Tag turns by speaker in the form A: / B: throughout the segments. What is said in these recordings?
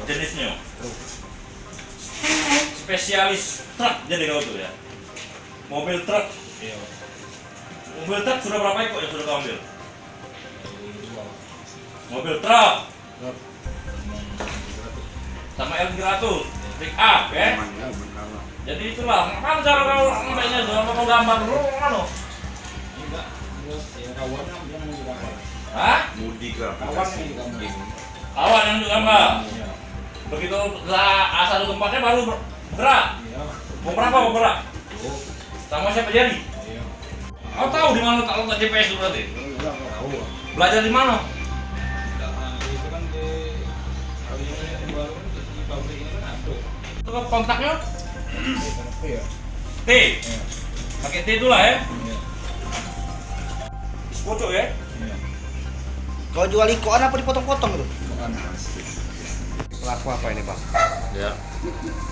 A: jenisnya. Spesialis truk jadi kau tuh ya. Mobil truk.
B: Iya.
A: Mobil truk sudah berapa ekor yang sudah kau ambil? Mobil truk sama L300 pick up ya. Jadi itulah, kan cara kau ngambilnya sama kau gambar dulu kan?
B: Enggak, ya kawannya dia yang gambar.
A: Hah?
C: Mudik lah.
B: Kawan yang gambar.
A: Awan yang juga gambar.
B: Iya.
A: Begitu lah asal tempatnya baru bergerak.
B: Iya.
A: Mau berapa mau bergerak?
B: Oh,
A: Sama siapa jadi?
B: iya.
A: Kau tahu di mana letak GPS itu berarti?
B: Enggak tahu.
A: Belajar di mana?
B: Itu kan di kalau yang baru kan di pabrik ini kan ada.
A: Itu kontaknya
B: Iya.
A: T. Pakai T itulah ya.
B: Iya.
A: Kocok ya.
B: Iya.
D: Kalau jual ikoan apa dipotong-potong gitu?
B: Bukan.
D: Pelaku apa ini bang?
E: Ya,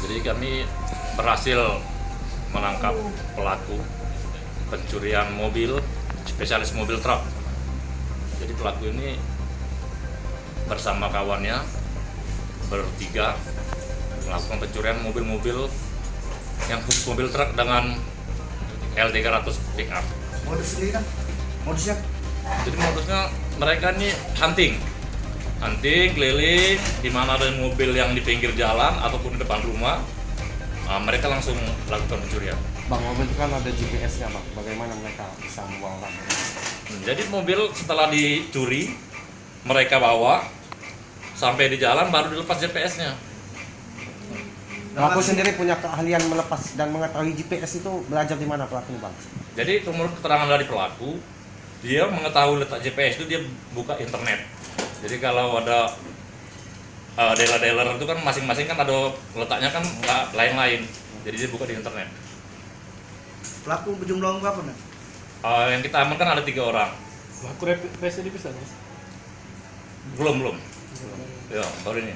E: jadi kami berhasil menangkap pelaku pencurian mobil, spesialis mobil truk. Jadi pelaku ini bersama kawannya bertiga melakukan pencurian mobil-mobil yang khusus mobil truk dengan L300 pickup.
D: Modus sendiri kan? Modusnya?
E: Jadi modusnya mereka ini hunting keliling di mana ada mobil yang di pinggir jalan ataupun di depan rumah. Mereka langsung melakukan pencurian.
F: Bang, mobil itu kan ada GPS-nya bang, bagaimana mereka bisa membawa orang?
E: Jadi mobil setelah dicuri, mereka bawa sampai di jalan baru dilepas GPS-nya.
F: Pelaku sendiri punya keahlian melepas dan mengetahui GPS itu belajar di mana pelaku bang?
E: Jadi menurut keterangan dari pelaku, dia mengetahui letak GPS itu dia buka internet. Jadi kalau ada dealer-dealer itu kan masing-masing kan ada letaknya kan lain-lain. Jadi dia buka di internet.
D: Pelaku berjumlah berapa nih?
E: Yang kita amankan ada 3 orang.
F: Pelaku represi di bisa mas?
E: Belum. Ya, baru ini.